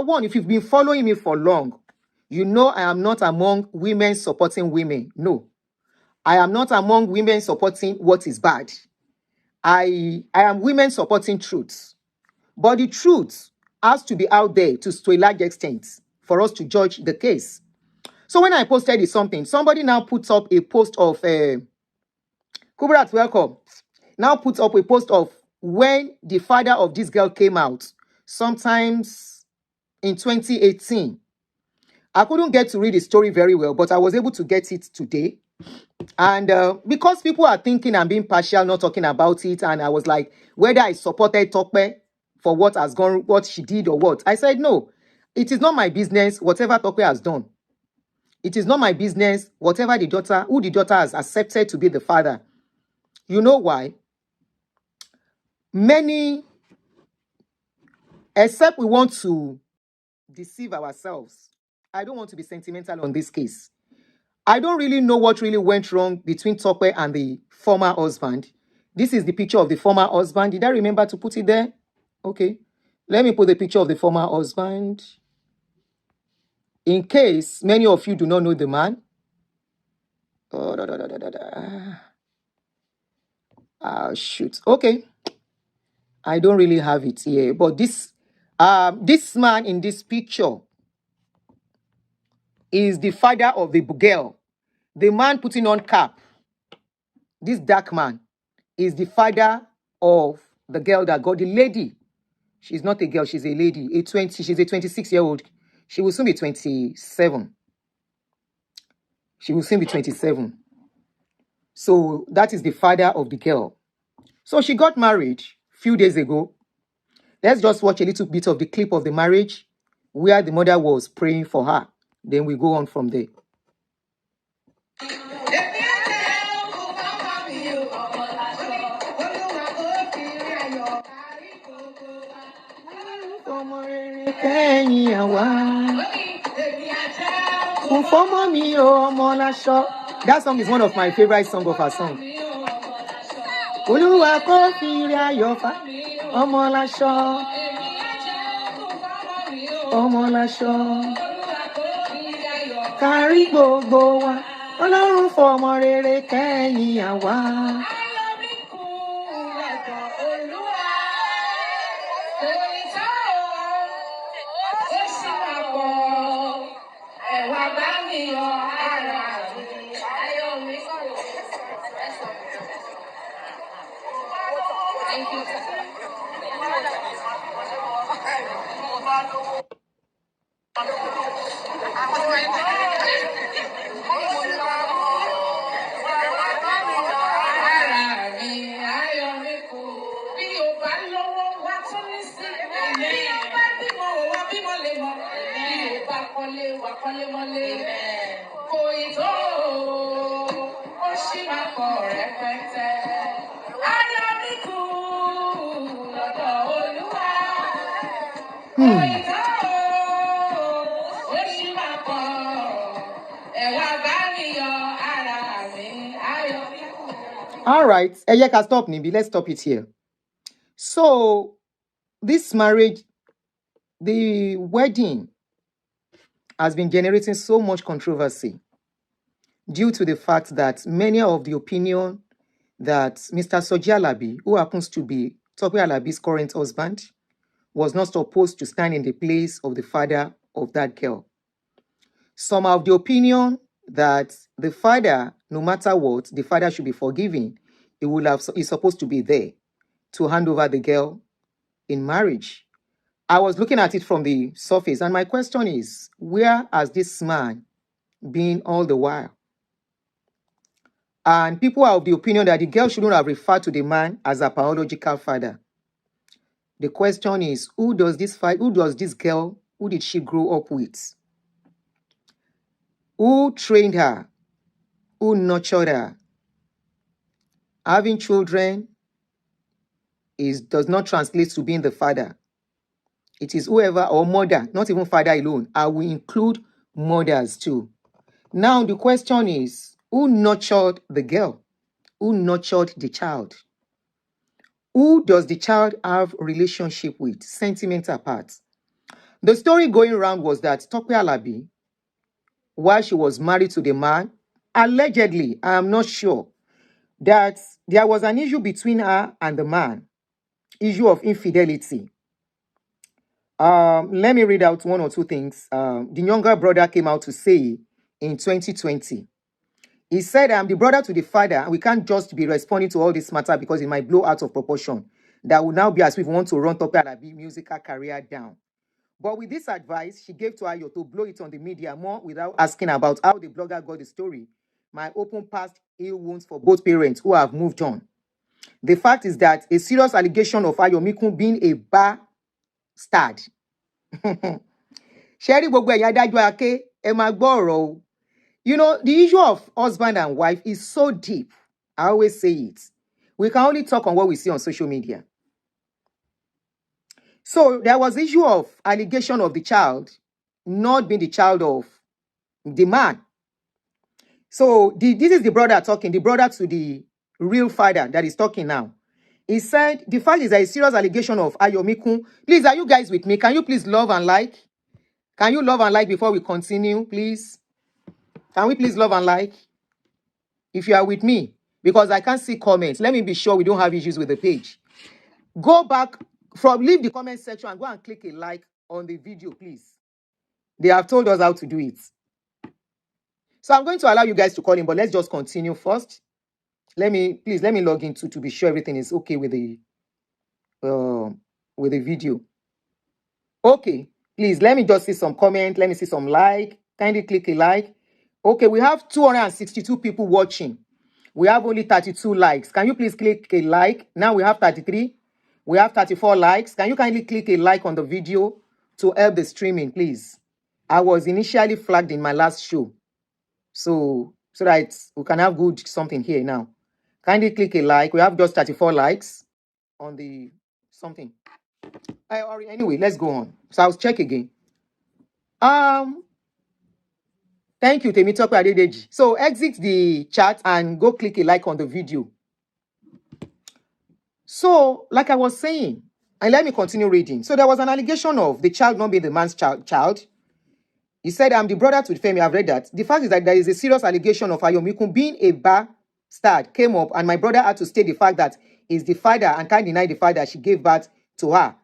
Number one, if you've been following me for long, you know I am not among women supporting women. No. I am not among women supporting what is bad. I am women supporting truth. But the truth has to be out there to a large extent for us to judge the case. So when I posted something, somebody now puts up a post of Kubrat, welcome. Now puts up a post of when the father of this girl came out, sometimes in 2018. I couldn't get to read the story very well, but I was able to get it today. And because people are thinking I'm being partial, not talking about it, and I was like, whether I supported Tope for what she did or what. I said, no, it is not my business, whatever Tope has done. It is not my business, whatever the daughter has accepted to be the father. You know why? Many, except we want to deceive ourselves. I don't want to be sentimental on this case. I don't really know what really went wrong between Tope and the former husband. This is the picture of the former husband. Did I remember to put it there? Okay. Let me put the picture of the former husband. In case many of you do not know the man. Shoot. Okay. I don't really have it here. But this man in this picture is the father of the girl. The man putting on cap, this dark man, is the father of the girl that got the lady. She's not a girl, she's a lady. She's a 26-year-old. She will soon be 27. She will soon be 27. So that is the father of the girl. So she got married a few days ago. Let's just watch a little bit of the clip of the marriage where the mother was praying for her. Then we go on from there. That song is one of my favorite songs of her song. Kárí gbogbo wa, Ọlọ́run fọmọ rere kẹ́yìn àwa. All right, Eyeka, stop, Nibi. Let's stop it here. So, this marriage, the wedding, has been generating so much controversy due to the fact that many of the opinion that Mr. Alabi, who happens to be Tope Alabi's current husband, was not supposed to stand in the place of the father of that girl. Some of the opinion that the father, no matter what, the father should be forgiven. He's supposed to be there to hand over the girl in marriage. I was looking at it from the surface, and my question is, where has this man been all the while? And people are of the opinion that the girl shouldn't have referred to the man as a biological father. The question is, who did she grow up with? Who trained her? Who nurtured her? Having children does not translate to being the father. It is whoever, or mother, not even father alone. I will include mothers too. Now the question is, who nurtured the girl? Who nurtured the child? Who does the child have relationship with, sentimental part? The story going around was that Tope Alabi, while she was married to the man, allegedly, I am not sure, that there was an issue between her and the man, issue of infidelity. Let me read out one or two things. The younger brother came out to say in 2020. He said, I'm the brother to the father, and we can't just be responding to all this matter because it might blow out of proportion. That would now be as if we want to run Tope Alabi musical career down. But with this advice, she gave to Ayo to blow it on the media more without asking about how the blogger got the story. My open past ill wounds for both parents who have moved on. The fact is that a serious allegation of Ayomikun being a bastard. Sherry gbogbo ẹ̀yin adájọ́ ake, ẹ máa gbọ́ ọ̀rọ̀ o. You know, the issue of husband and wife is so deep. I always say it. We can only talk on what we see on social media. So there was issue of allegation of the child not being the child of the man. So this is the brother talking, the brother to the real father that is talking now. He said, the fact is that a serious allegation of Ayomikun. Please, are you guys with me? Can you please love and like? Can you love and like before we continue, please? Can we please love and like? If you are with me, because I can't see comments. Let me be sure we don't have issues with the page. Go back, leave the comment section and go and click a like on the video, please. They have told us how to do it. So I'm going to allow you guys to call in, but let's just continue first. Let me log in to be sure everything is okay with the video. Okay, please, let me just see some comment. Let me see some like. Kindly click a like. Okay, we have 262 people watching. We have only 32 likes. Can you please click a like? Now we have 33. We have 34 likes. Can you kindly click a like on the video to help the streaming, please? I was initially flagged in my last show. So that we can have good something here now. Kindly click a like. We have just 34 likes on the something. Anyway, let's go on. So I'll check again. Thank you, Temitope Adedeji. So exit the chat and go click a like on the video. So, like I was saying, and let me continue reading. So there was an allegation of the child not being the man's child. He said, I'm the brother to the family. I've read that. The fact is that there is a serious allegation of Ayomikun being a bastard came up, and my brother had to state the fact that he's the father and can't deny the fact that she gave birth to her.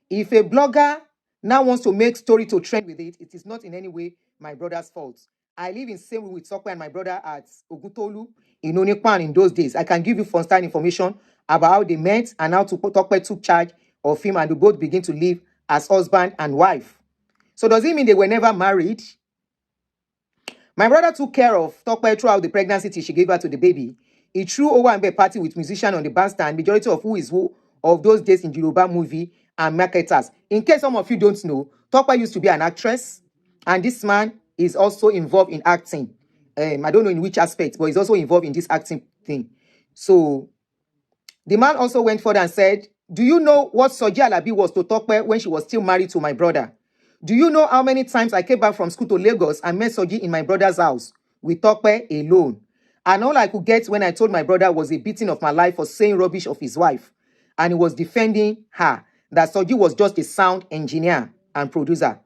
If a blogger now wants to make story to trend with it, it is not in any way my brother's fault. I live in same room with Tope and my brother at Ogutolu in Onikpan in those days. I can give you first-hand information about how they met and how Tope took charge of him, and they both begin to live as husband and wife. So does it mean they were never married? My brother took care of Tope throughout the pregnancy till she gave birth to the baby. He threw Owambe party with musician on the bandstand, majority of who is who of those days in Yoruba movie and marketers. In case some of you don't know, Tope used to be an actress, and this man is also involved in acting. I don't know in which aspect, but he's also involved in this acting thing. So the man also went further and said, do you know what Soji Alabi was to Tope when she was still married to my brother? Do you know how many times I came back from school to Lagos and met Soji in my brother's house with Tope alone? And all I could get when I told my brother was a beating of my life for saying rubbish of his wife. And he was defending her, that Soji was just a sound engineer and producer.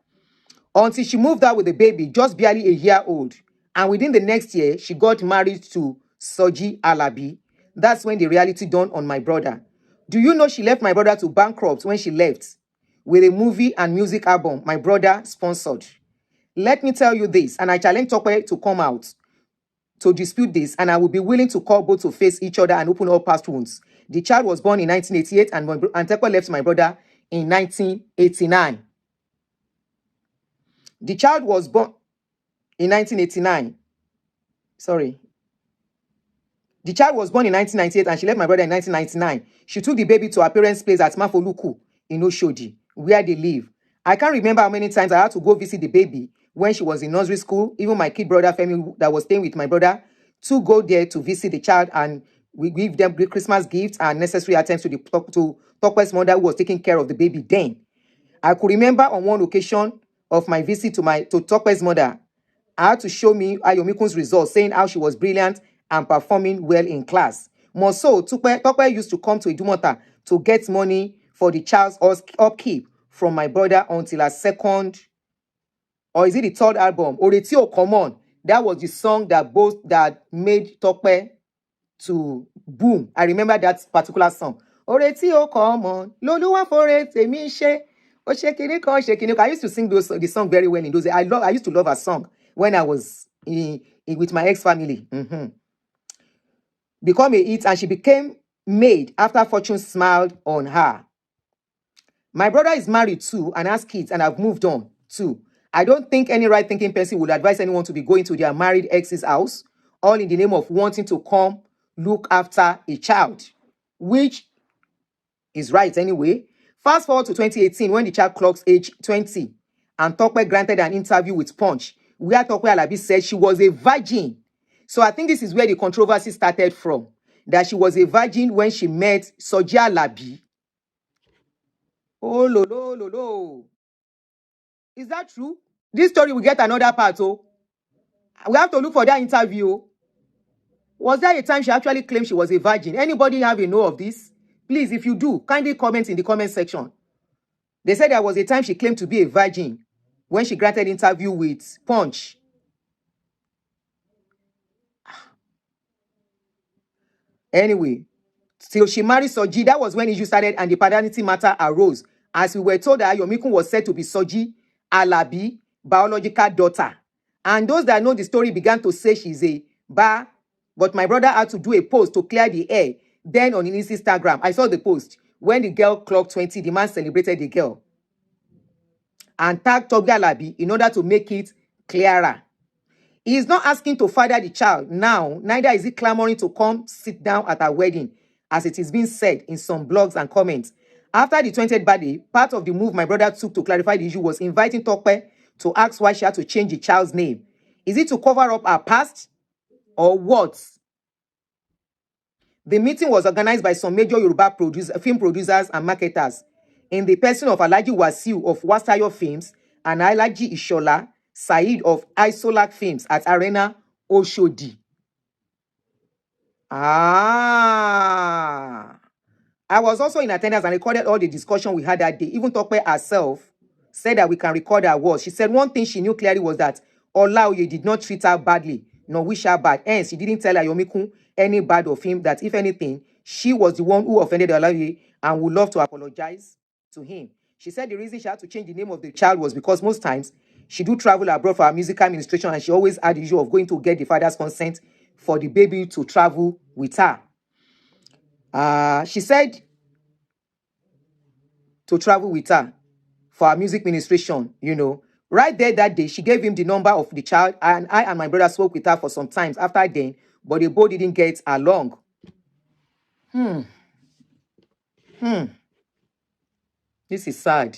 Until she moved out with the baby, just barely a year old. And within the next year, she got married to Soji Alabi. That's when the reality dawned on my brother. Do you know she left my brother to bankrupt when she left? With a movie and music album my brother sponsored. Let me tell you this, and I challenge Tope to come out to dispute this, and I will be willing to call both to face each other and open all past wounds. The child was born in 1988, and Tope left my brother in 1989. The child was born in 1989. Sorry. The child was born in 1998 and she left my brother in 1999. She took the baby to her parents' place at Mafoluku in Oshodi, where they live. I can't remember how many times I had to go visit the baby when she was in nursery school. Even my kid brother family that was staying with my brother to go there to visit the child, and we give them Christmas gifts and necessary attempts to Tope's mother, who was taking care of the baby then. I could remember on one occasion of my visit to Tope's mother, I had to show me Ayomikun's results, saying how she was brilliant and performing well in class. More so, Tope used to come to Idumota to get money for the child's upkeep from my brother until her second, or is it the third album? Oreti O Come On. That was the song that made Tope to boom. I remember that particular song. Oreti O Come On. Loluwa fore temi se. O se kini kan, se kini kan. I used to sing the song very well in those days. I used to love her song when I was with my ex-family. Become a hit, and she became maid after Fortune smiled on her. My brother is married too and has kids, and I've moved on too. I don't think any right-thinking person would advise anyone to be going to their married ex's house, all in the name of wanting to come look after a child, which is right anyway. Fast forward to 2018, when the child clocks age 20, and Tope granted an interview with Punch, where Tope Alabi said she was a virgin. So I think this is where the controversy started from, that she was a virgin when she met Tope Alabi. Oh, lo. Is that true? This story will get another part, oh. We have to look for that interview. Was there a time she actually claimed she was a virgin? Anybody have a know of this? Please, if you do, kindly comment in the comment section. They said there was a time she claimed to be a virgin when she granted interview with Punch. Anyway, till she married Soji, that was when issue started and the paternity matter arose, as we were told that Yomikun was said to be Soji Alabi, biological daughter. And those that know the story began to say she's a bar, but my brother had to do a post to clear the air. Then on his Instagram, I saw the post. When the girl clocked 20, the man celebrated the girl and tagged Tope Alabi in order to make it clearer. He is not asking to father the child now, neither is he clamoring to come sit down at her wedding, as it is being said in some blogs and comments. After the 20th birthday, part of the move my brother took to clarify the issue was inviting Tope to ask why she had to change the child's name. Is it to cover up her past or what? The meeting was organized by some major Yoruba film producers and marketers in the person of Alhaji Wasiu of Wasayo Films and Alhaji Ishola Said of Isolak Films at Arena Oshodi. I was also in attendance and recorded all the discussion we had that day. Even Tope herself said that we can record her words. She said one thing she knew clearly was that Olaoye did not treat her badly, nor wish her bad. Hence, she didn't tell Ayomikun any bad of him, that if anything, she was the one who offended Olaoye and would love to apologize to him. She said the reason she had to change the name of the child was because most times she do travel abroad for her musical administration, and she always had the issue of going to get the father's consent for the baby to travel with her. She said to travel with her for her music ministration, you know. Right there that day, she gave him the number of the child, and I and my brother spoke with her for some times after then, but they both didn't get along. This is sad.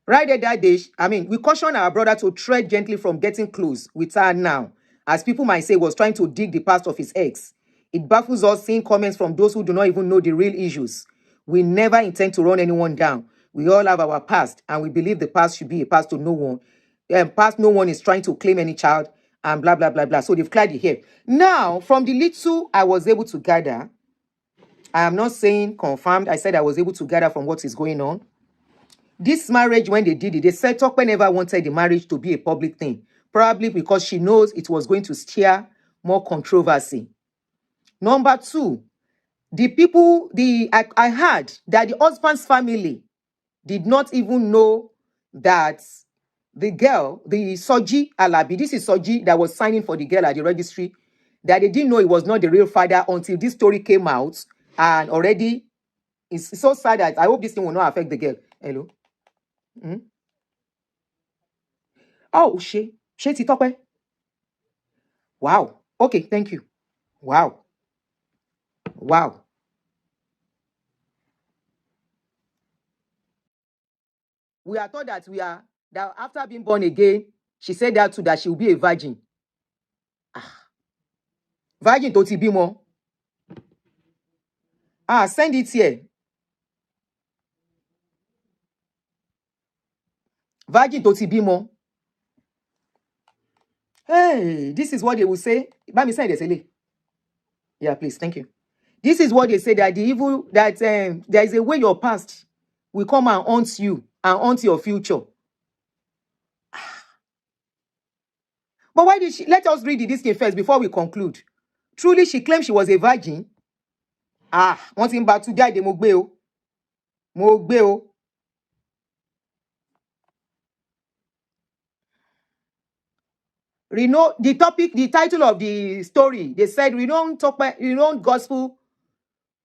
Right there that day, we cautioned our brother to tread gently from getting close with her now, as people might say was trying to dig the past of his ex. It baffles us seeing comments from those who do not even know the real issues. We never intend to run anyone down. We all have our past, and we believe the past should be a past to no one. Past no one is trying to claim any child, and blah, blah, blah, blah. So they've cleared it here. Now, from the little I was able to gather, I am not saying confirmed. I said I was able to gather from what is going on. This marriage, when they did it, they said Tope never wanted the marriage to be a public thing, probably because she knows it was going to stir more controversy. Number two, I heard that the husband's family did not even know that the girl, the Soji Alabi, this is Soji that was signing for the girl at the registry, that they didn't know it was not the real father until this story came out, and already it's so sad that I hope this thing will not affect the girl. Hello? Oh, she Tope. Wow. Okay, thank you. Wow. We are told that that after being born again, she said that too, that she will be a virgin. Virgin tó ti bímọ. Send it here. Virgin tó ti bímọ. Hey, this is what they will say. Let me send it. Yeah, please, thank you. This is what they say, that there is a way your past will come and haunt you and haunt your future. But why did she? Let us read this thing first before we conclude. Truly, she claimed she was a virgin. Wọ́n ti ń bá tú jáde, mo gbé o. Mo gbé o. The title of the story, they said, renowned gospel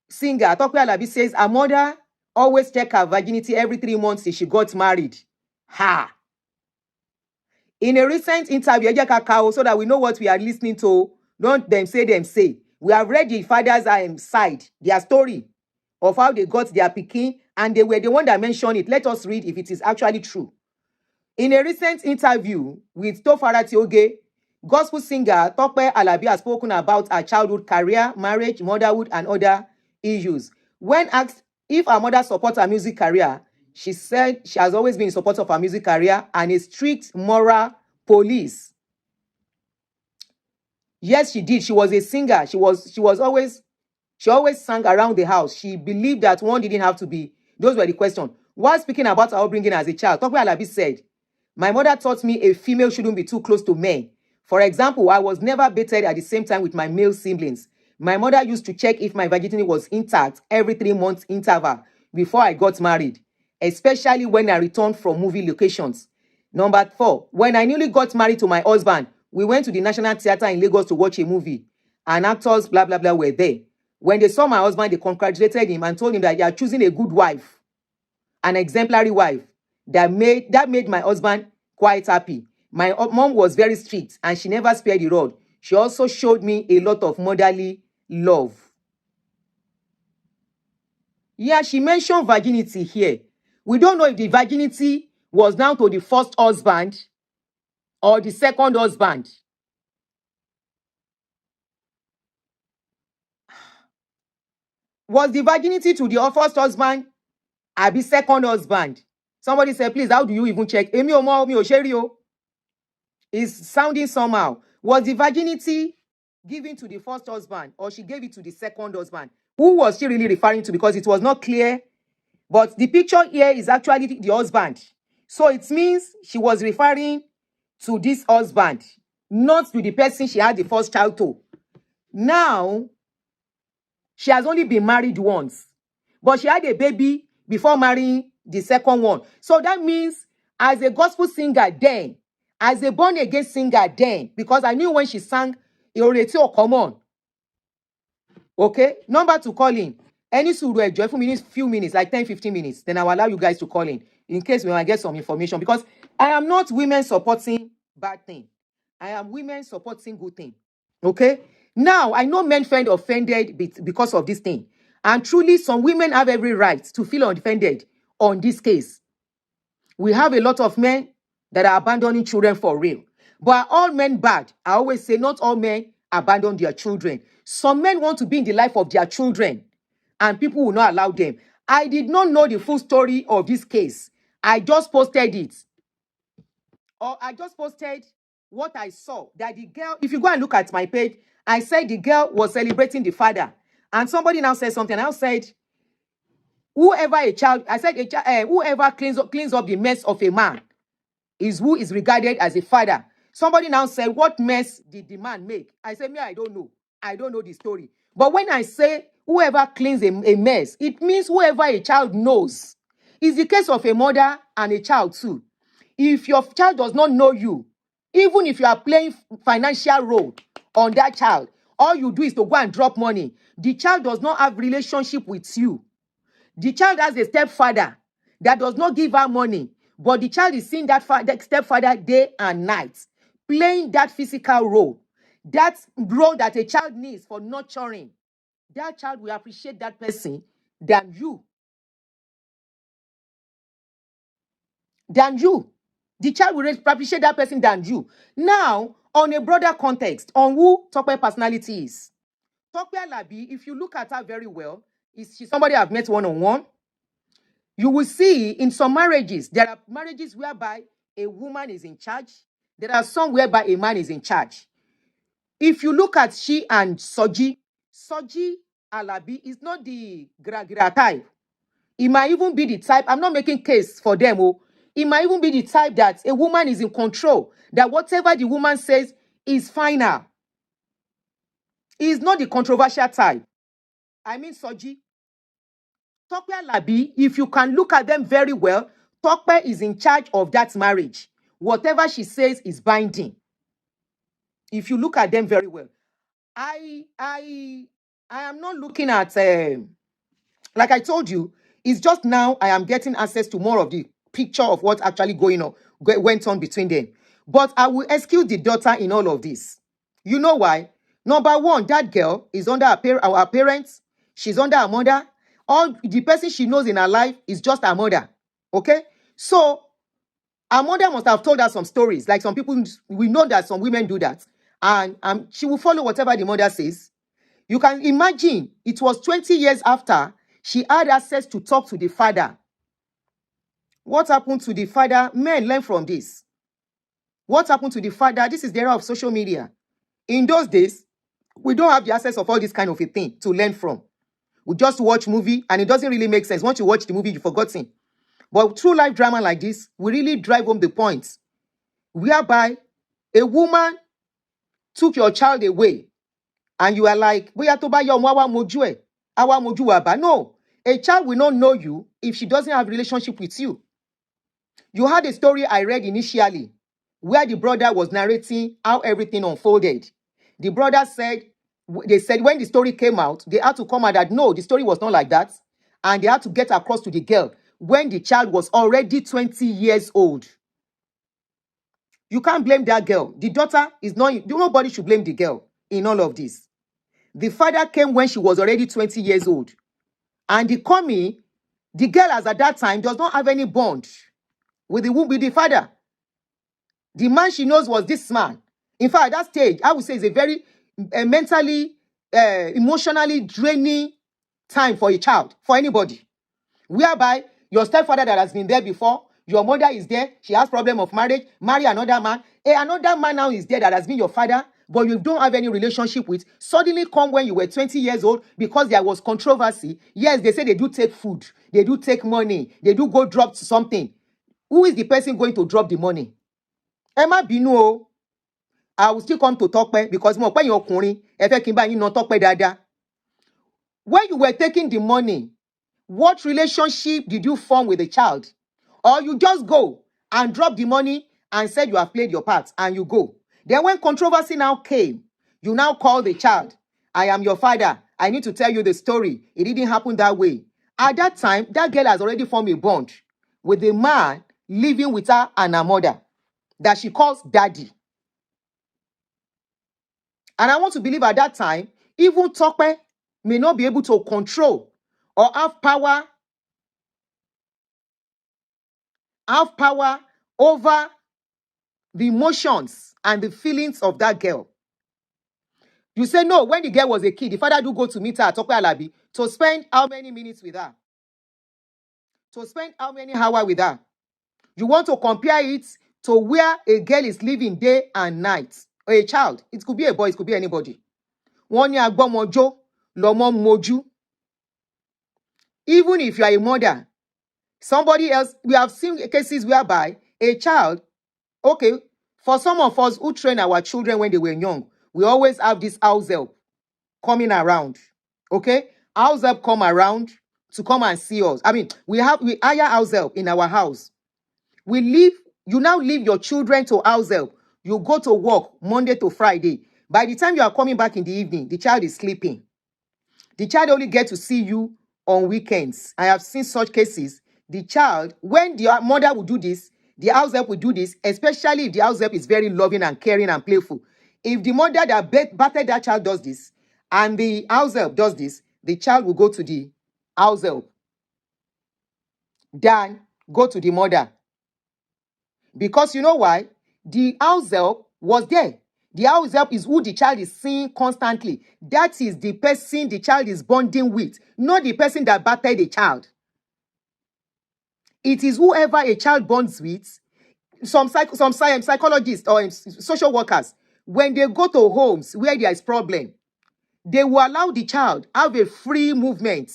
singer Tope Alabi says her mother always check her virginity every 3 months till she got married. In a recent interview, so that we know what we are listening to, don't them say. We have read the father's side, their story of how they got their pikin, and they were the one that mentioned it. Let us read if it is actually true. In a recent interview with Tofarati, gospel singer Tope Alabi has spoken about her childhood career, marriage, motherhood, and other issues. When asked if her mother supports her music career, she said she has always been in support of her music career and a strict moral police. Yes, she did. She was a singer. She always sang around the house. She believed that one didn't have to be. Those were the questions. While speaking about her upbringing as a child, Tope Alabi said, "My mother taught me a female shouldn't be too close to men. For example, I was never baited at the same time with my male siblings. My mother used to check if my virginity was intact every 3 months interval before I got married, especially when I returned from movie locations. Number 4, when I newly got married to my husband, we went to the National Theatre in Lagos to watch a movie, and actors blah blah blah were there. When they saw my husband, they congratulated him and told him that you are choosing a good wife, an exemplary wife. That made my husband quite happy. My mom was very strict and she never spared the rod. She also showed me a lot of motherly love." Yeah, she mentioned virginity here. We don't know if the virginity was down to the first husband or the second husband. Was the virginity to the first husband or the second husband? Somebody said, please, how do you even check? Emi o mo, mi o se ri o. Is sounding somehow. Was the virginity given to the first husband or she gave it to the second husband? Who was she really referring to? Because it was not clear. But the picture here is actually the husband. So it means she was referring to this husband, not to the person she had the first child to. Now, she has only been married once, but she had a baby before marrying the second one. So that means as a gospel singer then, as a born-again singer then, because I knew when she sang, come on. Okay, number to call in. Any suru enjoy for minutes, few minutes, like 10-15 minutes. Then I'll allow you guys to call in case we might get some information. Because I am not women supporting bad thing. I am women supporting good thing. Okay? Now, I know men find offended because of this thing. And truly, some women have every right to feel offended on this case. We have a lot of men that are abandoning children for real. But are all men bad? I always say not all men abandon their children. Some men want to be in the life of their children, and people will not allow them. I did not know the full story of this case. I just posted it. Or I just posted what I saw. That the girl, if you go and look at my page, I said the girl was celebrating the father. And somebody now said something. I said, whoever cleans up the mess of a man is who is regarded as a father. Somebody now said, what mess did the man make? I said, me, I don't know. I don't know the story. But when I say whoever cleans a mess, it means whoever a child knows. It's the case of a mother and a child too. If your child does not know you, even if you are playing financial role on that child, all you do is to go and drop money. The child does not have relationship with you. The child has a stepfather that does not give her money, but the child is seeing that stepfather day and night, playing that physical role, that role that a child needs for nurturing. That child will appreciate that person than you. The child will appreciate that person than you. Now, on a broader context, on who Tope personality is. Tope Alabi, if you look at her very well, she's somebody I've met one-on-one. You will see in some marriages, there are marriages whereby a woman is in charge. There are some whereby a man is in charge. If you look at she and Soji Alabi is not the gra type. It might even be the type, I'm not making case for them, oh. It might even be the type that a woman is in control, that whatever the woman says is final. He is not the controversial type. I mean, Soji, Tope Alabi, if you can look at them very well, Tope is in charge of that marriage. Whatever she says is binding. If you look at them very well. I am not looking at, like I told you, it's just now I am getting access to more of the picture of what actually went on between them. But I will excuse the daughter in all of this. You know why? Number one, that girl is under our parents. She's under her mother. All the person she knows in her life is just her mother. Okay? So, her mother must have told her some stories. Like some people, we know that some women do that. And she will follow whatever the mother says. You can imagine, it was 20 years after she had access to talk to the father. What happened to the father? Men, learn from this. What happened to the father? This is the era of social media. In those days, we don't have the access of all this kind of a thing to learn from. We just watch movie and it doesn't really make sense. Once you watch the movie, you've forgotten. But through life drama like this, we really drive home the point. Whereby a woman took your child away and you are like, no, a child will not know you if she doesn't have a relationship with you. You had a story I read initially where the brother was narrating how everything unfolded. The brother said, they said when the story came out, they had to come out that no, the story was not like that. And they had to get across to the girl when the child was already 20 years old. You can't blame that girl. The daughter is not, nobody should blame the girl in all of this. The father came when she was already 20 years old. And the girl as at that time does not have any bond with the father. The man she knows was this man. In fact, at that stage, I would say it's a very mentally, emotionally draining time for a child, for anybody. Whereby your stepfather that has been there before, your mother is there, she has problem of marriage, marry another man. Another man now is there that has been your father, but you don't have any relationship with, suddenly come when you were 20 years old because there was controversy. Yes, they say they do take food, they do take money, they do go drop something. Who is the person going to drop the money? Emma Binu, I will still come to Tope because mo pe yan ọkùnrin, ẹ fẹ́ kí n bá yín na Tope dáadáa. When you were taking the money, what relationship did you form with the child? Or you just go and drop the money and said you have played your part and you go. Then when controversy now came, you now call the child. I am your father. I need to tell you the story. It didn't happen that way. At that time, that girl has already formed a bond with the man living with her and her mother that she calls daddy. And I want to believe at that time, even Tope may not be able to control or have power over the emotions and the feelings of that girl. You say no, when the girl was a kid, the father do go to meet her at Tope Alabi to spend how many minutes with her? To spend how many hours with her? You want to compare it to where a girl is living day and night, or a child. It could be a boy, it could be anybody. One year mojo, lomo moju. Even if you are a mother, somebody else, we have seen cases whereby a child, okay, for some of us who train our children when they were young, we always have this house help coming around, okay? House help come around to come and see us. I mean, we hire house help in our house. You now leave your children to house help. You go to work Monday to Friday. By the time you are coming back in the evening, the child is sleeping. The child only gets to see you on weekends. I have seen such cases. The child, when the mother will do this, the house help will do this, especially if the house help is very loving and caring and playful. If the mother that battered that child does this, and the house help does this, the child will go to the house help than go to the mother. Because you know why? The house help was there. The house help is who the child is seeing constantly. That is the person the child is bonding with, not the person that battered the child. It is whoever a child bonds with. Some psychologists or social workers, when they go to homes where there is problem, they will allow the child have a free movement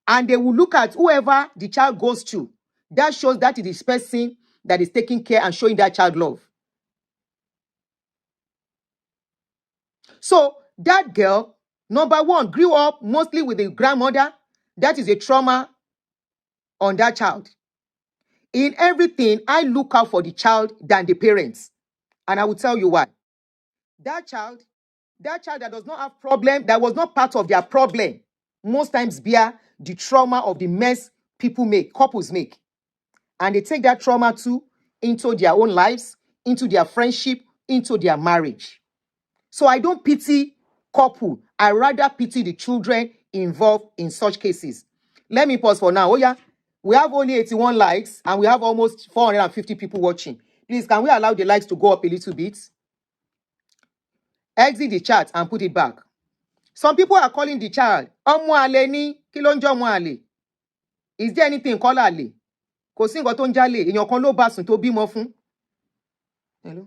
And they will look at whoever the child goes to. That shows that it is person that is taking care and showing that child love. So that girl, number one, grew up mostly with a grandmother. That is a trauma on that child. In everything, I look out for the child than the parents. And I will tell you why. That child that does not have problem, that was not part of their problem, most times bear the trauma of the mess couples make. And they take that trauma too into their own lives, into their friendship, into their marriage. So I don't pity couple. I rather pity the children involved in such cases. Let me pause for now. Oh yeah, we have only 81 likes and we have almost 450 people watching. Please, can we allow the likes to go up a little bit? Exit the chat and put it back. Some people are calling the child ọmọ àlè ni, kí ló ń jẹ́ ọmọ àlè? Is there anything called àlè? Kò sí nǹkan tó ń jálè, èèyàn kan ló bá sùn tó bímọ fún. Hello?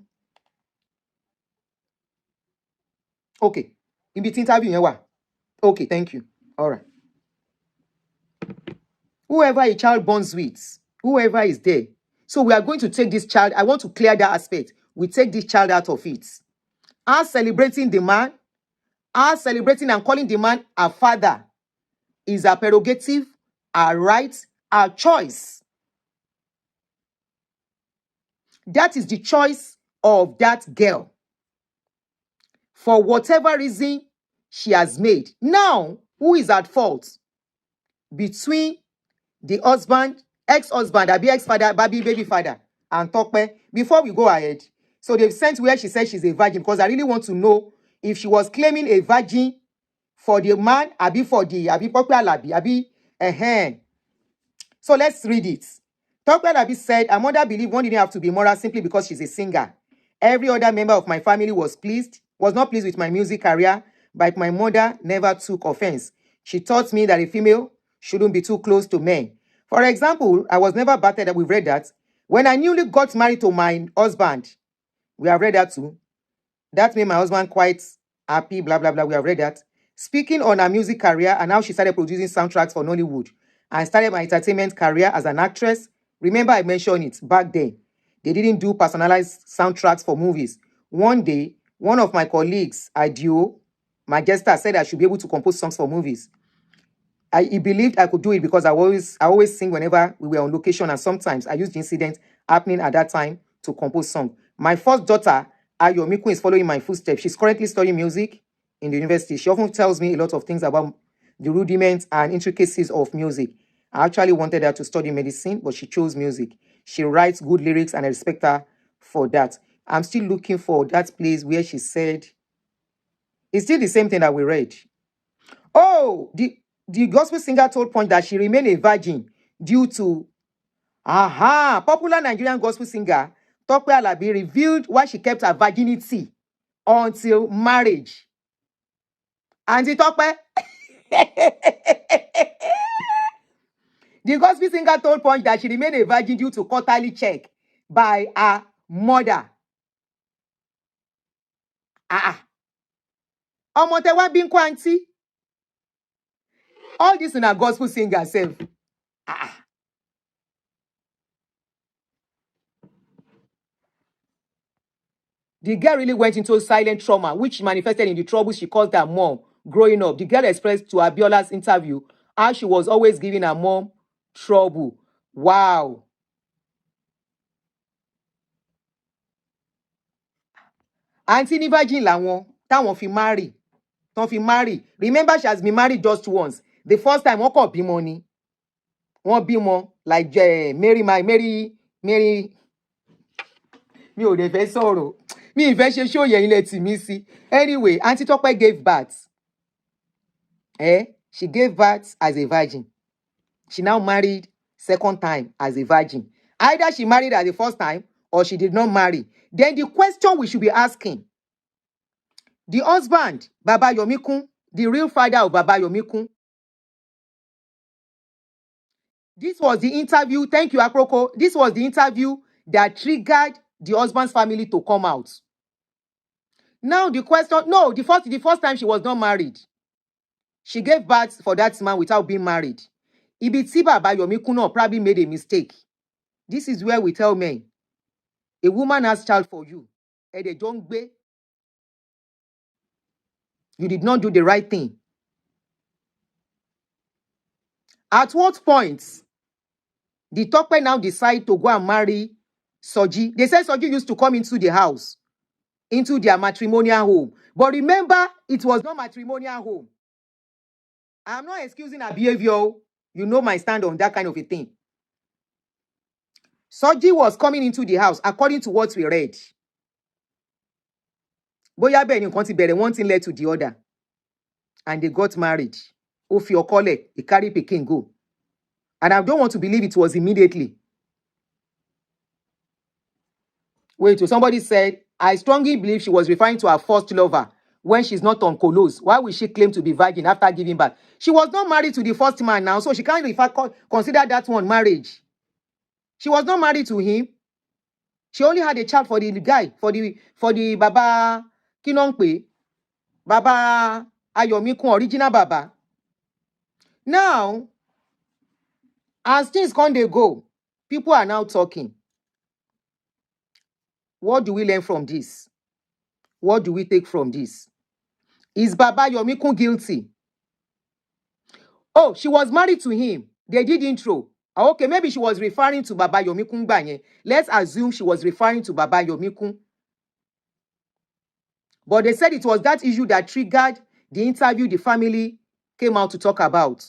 Okay. Ibi tí interview yẹn wà. Okay, thank you. All right. Whoever a child bonds with, whoever is there. So we are going to take this child. I want to clear that aspect. We take this child out of it. Us celebrating the man, us celebrating and calling the man our father is our prerogative, our right, our choice. That is the choice of that girl. For whatever reason she has made. Now, who is at fault? Between the husband, ex-husband, ex-father, baby father, and Tope. Before we go ahead, so they've sent where she said she's a virgin, because I really want to know if she was claiming a virgin for the man, for the Tope Alabi, So let's read it. Tope Alabi said, her mother believed one didn't have to be moral simply because she's a singer. Every other member of my family was not pleased with my music career, but my mother never took offense. She taught me that a female shouldn't be too close to men. For example, I was never battered. We've read that. When I newly got married to my husband, we have read that too. That made my husband quite happy, blah, blah, blah. We have read that. Speaking on her music career and how she started producing soundtracks for Nollywood and started my entertainment career as an actress. Remember I mentioned it back then. They didn't do personalized soundtracks for movies. One day, one of my colleagues, Adio, Majesta, said I should be able to compose songs for movies. He believed I could do it because I always sing whenever we were on location, and sometimes I used the incident happening at that time to compose songs. My first daughter, Ayomiku, is following my footsteps. She's currently studying music in the university. She often tells me a lot of things about the rudiments and intricacies of music. I actually wanted her to study medicine, but she chose music. She writes good lyrics and I respect her for that. I'm still looking for that place where she said, it's still the same thing that we read. Oh, the gospel singer told Punch that she remained a virgin due to, popular Nigerian gospel singer Tope Alabi revealed why she kept her virginity until marriage. Aunty Tope, the gospel singer told Punch that she remained a virgin due to quarterly check by her mother. Ọmọ tẹ́ wá bí ńkọ́ aunty. All this in a gospel singer self. The girl really went into silent trauma, which manifested in the trouble she caused her mom growing up. The girl expressed to Abiola's interview how she was always giving her mom trouble. Wow. Auntie ni virgin làwọn táwọn fi marry. Tán fi marry. Remember, she has been married just once. The first time, wọ́n kàn bímọ ni. Wọ́n bímọ like Mary. Mi ò dẹ̀ fẹ́ sọ̀rọ̀. Mi ì fẹ́ ṣe show yẹn ilẹ̀ tì mí sí. Anyway, Aunty Tope gave birth. She gave birth as a virgin. She now married second time as a virgin. Either she married at the first time or she did not marry. Then the question we should be asking, the husband, Baba Yomikun, the real father of Baba Yomikun. This was the interview. Thank you, Aproko. This was the interview that triggered the husband's family to come out. Now the question, no, the first time she was not married. She gave birth for that man without being married. Ibi tí bàbá Yomikun náà probably made a mistake. This is where we tell men, a woman has child for you, and they don't gbé. You did not do the right thing. At what point did Tope now decide to go and marry Soji? They said Soji used to come into the house, into their matrimonial home. But remember, it was not matrimonial home. I'm not excusing her behavior. You know my stand on that kind of a thing. Soji was coming into the house according to what we read. Bóyá bẹ́ẹ̀ ni nǹkan ti bẹ̀rẹ̀, one thing led to the other. And they got married. Ó fi ọkọ lẹ̀, he carry pikin go. And I don't want to believe it was immediately. Wait, so somebody said, I strongly believe she was referring to her first lover when she's not on colos. Why will she claim to be virgin after giving birth? She was not married to the first man now, so she can't consider that one marriage. She was not married to him. She only had a child for the guy, for the Baba Kinongpe, Baba Ayomikun, original Baba. Now, as things come, they go. People are now talking. What do we learn from this? What do we take from this? Is Baba Yomikun guilty? Oh, she was married to him. They did intro. Okay, maybe she was referring to Baba Yomikun Banye. Let's assume she was referring to Baba Yomikun. But they said it was that issue that triggered the interview the family came out to talk about.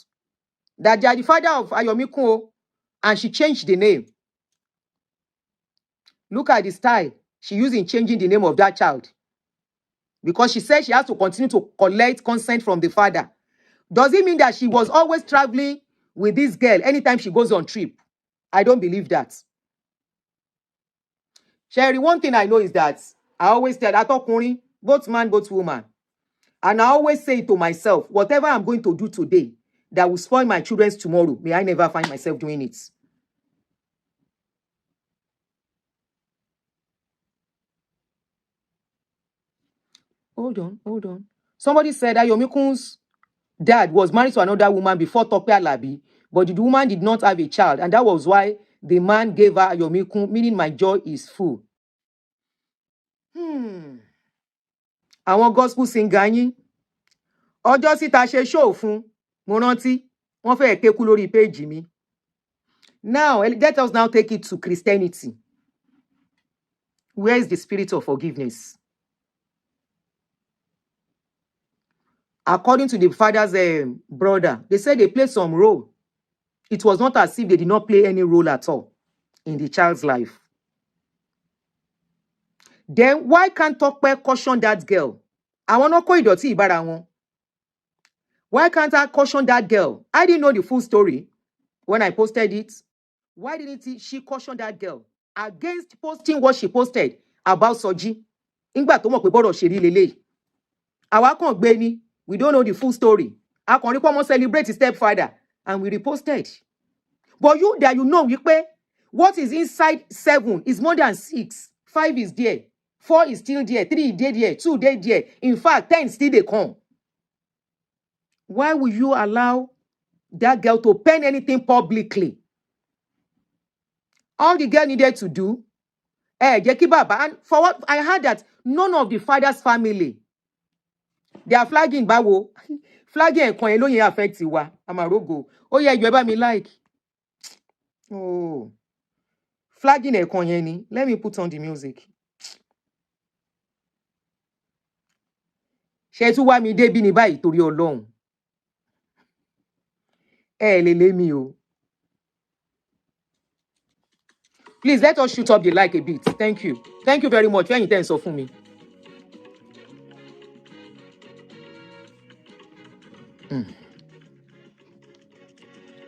That they are the father of Ayomikun, and she changed the name. Look at the style she used in changing the name of that child. Because she said she has to continue to collect consent from the father. Does it mean that she was always traveling with this girl anytime she goes on trip? I don't believe that. Sherry, one thing I know is that I always tell Atokuni, both man, both woman. And I always say to myself, whatever I'm going to do today that will spoil my children's tomorrow, may I never find myself doing it. Hold on. Somebody said that Yomikun's dad was married to another woman before Tope Alabi, but the woman did not have a child, and that was why the man gave her Yomikun, meaning my joy is full. Àwọn gospel singer yín, ọjọ́ sí ta ṣe show fún, mo rántí, wọ́n fẹ́ kéku lórí page mi. Now, let us now take it to Christianity. Where is the spirit of forgiveness? According to the father's brother, they said they played some role. It was not as if they did not play any role at all in the child's life. Then why can't Tope caution that girl? Why can't I caution that girl? I didn't know the full story when I posted it. Why didn't she caution that girl against posting what she posted about Soji? We don't know the full story. I can celebrate his stepfather and we reposted. But you there, you know, what is inside 7 is more than 6. 5 is there. 4 is still there. 3 is there. 2 is there. In fact, 10 still they come. Why will you allow that girl to pen anything publicly? All the girl needed to do, and for what I heard that none of the father's family, they are flagging Bawo. Flagging ẹ̀kan yẹn ló yẹn affect wa. Amarogo. Oh yeah, you ever me like. Oh. Flagging ẹ̀kan yẹn ni. Let me put on the music. Ṣé tún wá mi dé bí ní báyìí torí Ọlọ́run. Lè lé mi o. Please let us shoot up the like a bit. Thank you. Thank you very much. Very intense for me.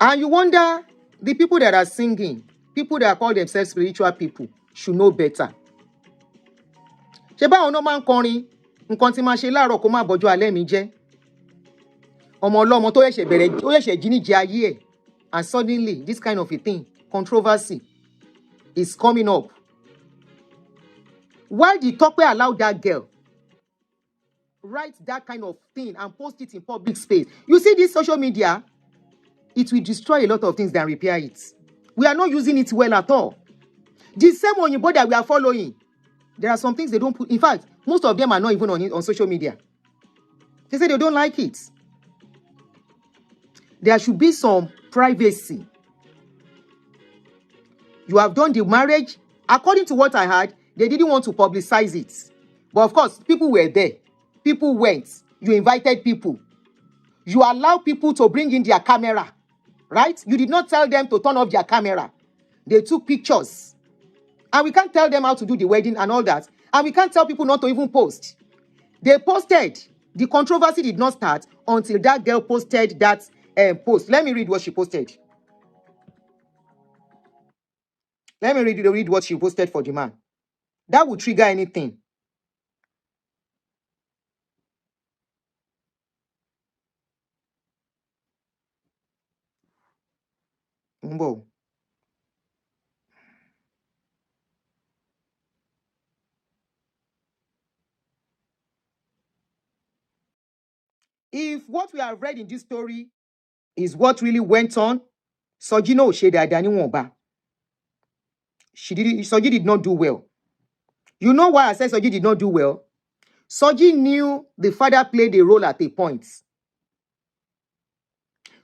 And you wonder, the people that are singing, people that call themselves spiritual people, should know better. Ṣé báwọn náà máa ń kọrin, nǹkan tí máa ṣe láàárọ̀ kó má bọ́jú alẹ́ mi jẹ́. Ọmọ ọlọ́mọ tó ṣẹ̀ṣẹ̀ bẹ̀rẹ̀, ó ṣẹ̀ṣẹ̀ jí níjẹ ayé ẹ̀. And suddenly, this kind of a thing, controversy, is coming up. Why did Tope allow that girl write that kind of thing and post it in public space? You see this social media, it will destroy a lot of things than repair it. We are not using it well at all. The same Oyinbo that we are following, there are some things they don't put. In fact, most of them are not even on social media. They say they don't like it. There should be some privacy. You have done the marriage. According to what I heard, they didn't want to publicize it. But of course, people were there. People went. You invited people. You allow people to bring in their camera, right? You did not tell them to turn off their camera. They took pictures. And we can't tell them how to do the wedding and all that. And we can't tell people not to even post. They posted. The controversy did not start until that girl posted that post. Let me read what she posted. Let me read what she posted for the man. That would trigger anything. Mbo. If what we have read in this story is what really went on, Soji no ṣe dáadáa níwọ̀nba. Soji did not do well. You know why I said Soji did not do well? Soji knew the father played a role at a point.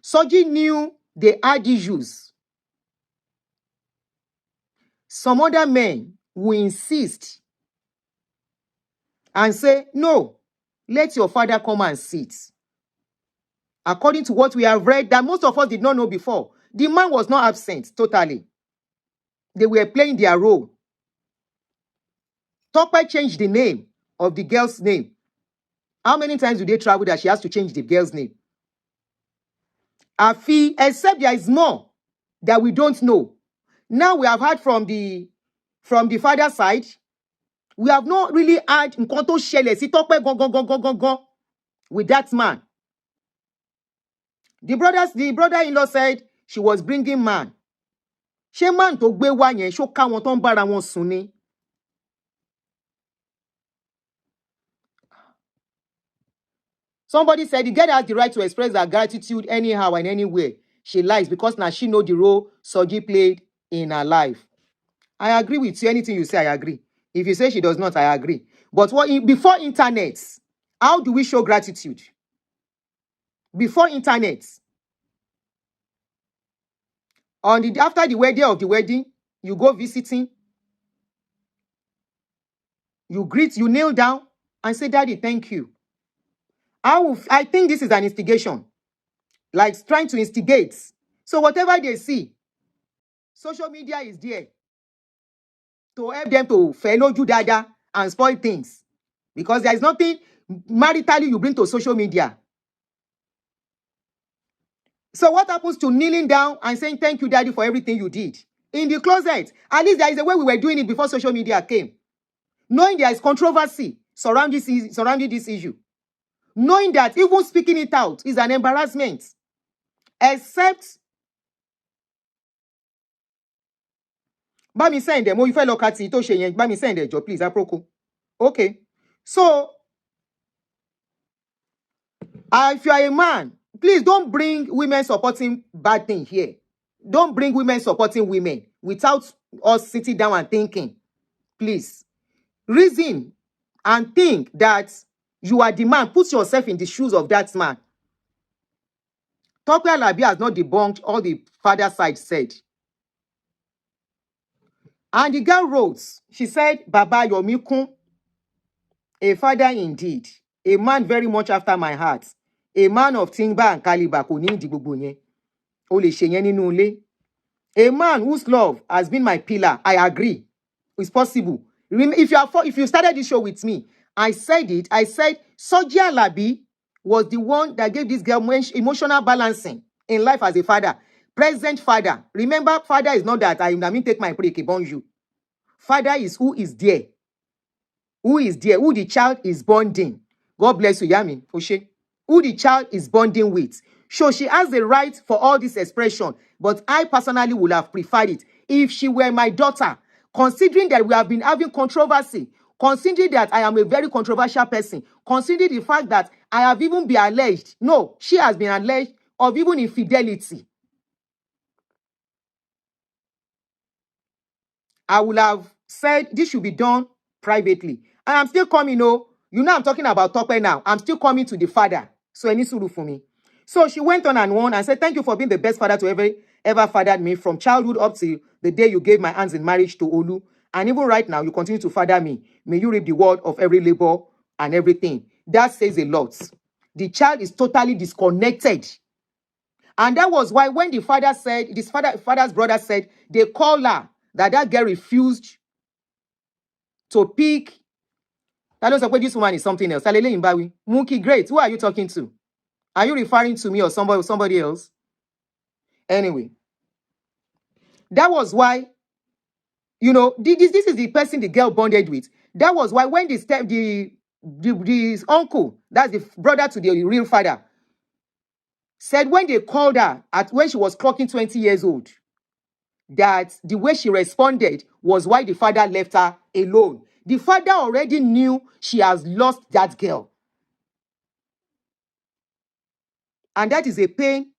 Soji knew they had issues. Some other men will insist and say, no, let your father come and sit. According to what we have read, that most of us did not know before, the man was not absent totally. They were playing their role. Tope changed the name of the girl's name. How many times do they travel that she has to change the girl's name? Afi, except there is more that we don't know. Now we have heard from the father side. We have not really had nǹkan tó ṣẹlẹ̀ sí Tope gangan with that man. The brother-in-law said she was bringing man. Ṣé man tó gbé wá yẹn ṣó ká wọn tó ń bára wọn sùn ni? Somebody said the girl has the right to express her gratitude anyhow and anywhere she likes because now she know the role Soji played in her life. I agree with you. Anything you say, I agree. If you say she does not, I agree. But before internet, how do we show gratitude? Before internet, after the day of the wedding, you go visiting, you greet, you kneel down and say, Daddy, thank you. I think this is an instigation, like trying to instigate. So whatever they see, social media is there to help them to follow you dada and spoil things. Because there is nothing maritally you bring to social media. So what happens to kneeling down and saying thank you, Daddy, for everything you did? In the closet, at least there is a way we were doing it before social media came. Knowing there is controversy surrounding this issue. Knowing that even speaking it out is an embarrassment. Except Bami send them. Oh, you fẹ́ lọ ka ti tó ṣe yẹn. Bami send them, Joe, please. Aproko. Okay. So, if you are a man, please don't bring women supporting bad thing here. Don't bring women supporting women without us sitting down and thinking. Please. Reason and think that you are the man. Put yourself in the shoes of that man. Tope Alabi has not debunked all the father side said. And the girl wrote, she said, Baba Yomikun, a father indeed, a man very much after my heart, a man of timber and caliber, kò ní ìdí gbogbo yẹn. Ó lè ṣe yẹn nínú ilé. A man whose love has been my pillar. I agree. It's possible. If you started this show with me, I said it. I said Soji Alabi was the one that gave this girl emotional balancing in life as a father. Present father. Remember, father is not that I mean take my break upon you. Father is who is there. Who is there? Who the child is bonding. God bless you, Yami. Oshe. Who the child is bonding with. So she has the right for all this expression. But I personally would have preferred it if she were my daughter. Considering that we have been having controversy. Considering that I am a very controversial person. Considering the fact that I have even been alleged. No, she has been alleged of even infidelity. I would have said this should be done privately. And I'm still coming, I'm talking about Tope now. I'm still coming to the father. So any suru for me. So she went on and said, thank you for being the best father to ever fathered me from childhood up to the day you gave my hands in marriage to Olu. And even right now, you continue to father me. May you reap the word of every labor and everything. That says a lot. The child is totally disconnected. And that was why when the father said, this father's brother said, they called her, that girl refused to pick. I don't know this woman is something else. Mookie, great. Who are you talking to? Are you referring to me or somebody else? Anyway, that was why, this is the person the girl bonded with. That was why when the uncle, that's the brother to the real father, said when they called her when she was clocking 20 years old, that the way she responded was why the father left her alone. The father already knew she has lost that girl. And that is a pain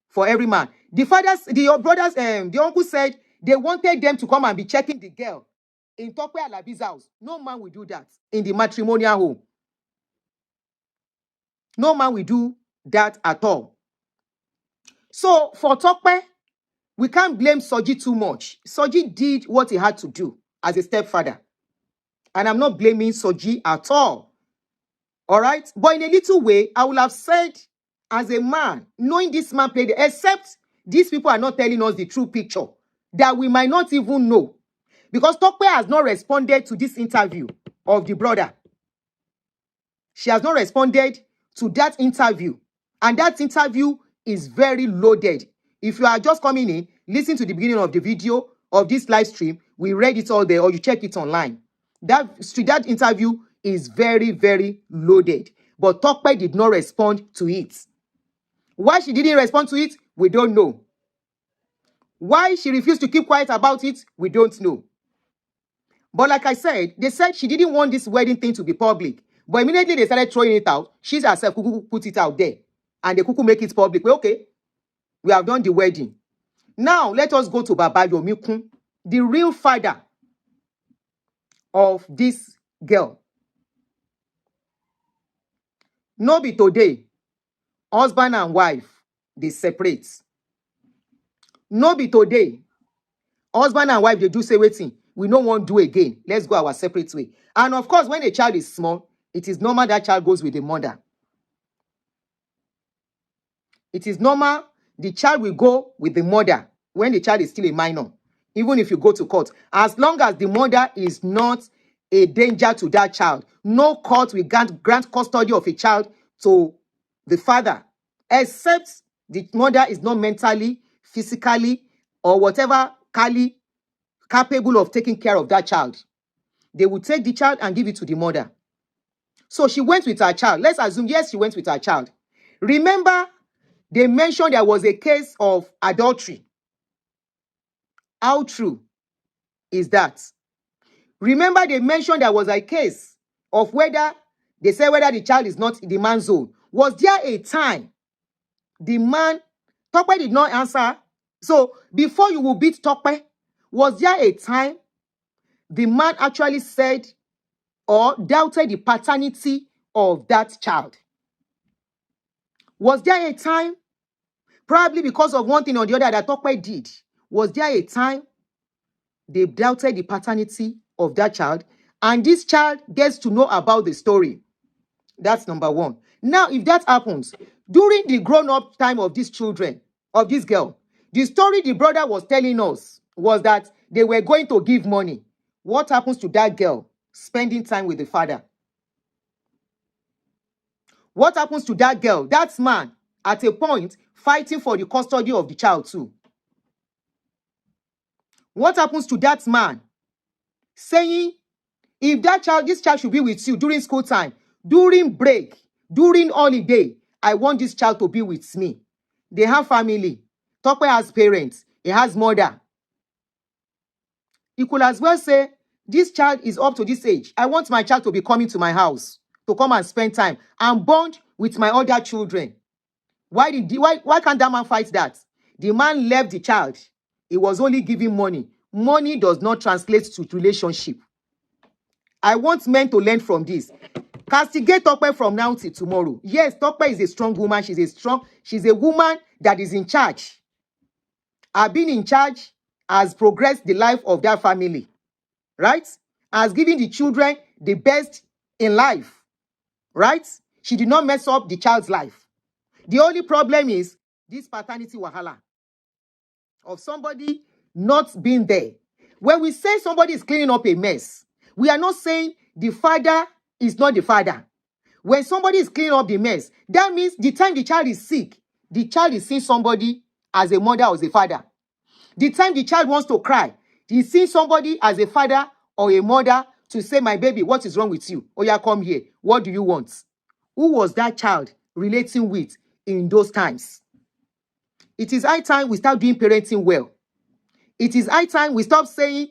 for every man. The uncle said they wanted them to come and be checking the girl in Tope Alabi's house. No man will do that in the matrimonial home. No man will do that at all. So for Tope, we can't blame Soji too much. Soji did what he had to do as a stepfather. And I'm not blaming Soji at all. All right? But in a little way, I would have said, as a man, knowing this man played, except these people are not telling us the true picture, that we might not even know. Because Tope has not responded to this interview of the brother. She has not responded to that interview. And that interview is very loaded. If you are just coming in, listen to the beginning of the video of this live stream. We read it all there, or you check it online. That interview is very, very loaded. But Tope did not respond to it. Why she didn't respond to it, we don't know. Why she refused to keep quiet about it, we don't know. But like I said, they said she didn't want this wedding thing to be public. But immediately they started throwing it out. She herself put it out there. And they could make it public. Well, okay, we have done the wedding. Now, let us go to Baba Yomikun, the real father of this girl. No be today, husband and wife, they separate. No be today, husband and wife, they do say waiting. We no want to do again. Let's go our separate way. And of course, when a child is small, it is normal that child goes with the mother. It is normal the child will go with the mother when the child is still a minor, even if you go to court. As long as the mother is not a danger to that child, no court will grant custody of a child to the father, except the mother is not mentally, physically, or whatever capable of taking care of that child. They will take the child and give it to the mother. So she went with her child. Let's assume, yes, she went with her child. Remember, they mentioned there was a case of adultery. How true is that? Remember, they mentioned there was a case of whether the child is not the man's own. Was there a time the man, Tope did not answer. So before you will beat Tope, was there a time the man actually said or doubted the paternity of that child? Was there a time, probably because of one thing or the other that Tope did, was there a time they doubted the paternity of that child and this child gets to know about the story? That's number one. Now, if that happens, during the grown-up time of these children, of this girl, the story the brother was telling us was that they were going to give money. What happens to that girl spending time with the father? What happens to that girl, that man, at a point, fighting for the custody of the child too? What happens to that man saying, if this child should be with you during school time, during break, during holiday, I want this child to be with me. They have family. Tope has parents. He has mother. He could as well say, this child is up to this age. I want my child to be coming to my house to come and spend time and bond with my other children. Why can't that man fight that? The man left the child. He was only giving money. money does not translate to relationship. I want men to learn from this. Castigate Tope from now till tomorrow. Yes, Tope is a strong woman. She's a woman that is in charge. Being in charge has progressed the life of that family, right? Has given the children the best in life, right? She did not mess up the child's life. The only problem is this paternity wahala of somebody not being there. When we say somebody is cleaning up a mess, we are not saying the father is not the father. When somebody is cleaning up the mess, that means the time the child is sick, the child is seeing somebody as a mother or as a father. The time the child wants to cry, he's seeing somebody as a father or a mother to say, my baby, what is wrong with you? Oh yeah, come here. What do you want? Who was that child relating with in those times? It is high time we start doing parenting well. It is high time we stop saying,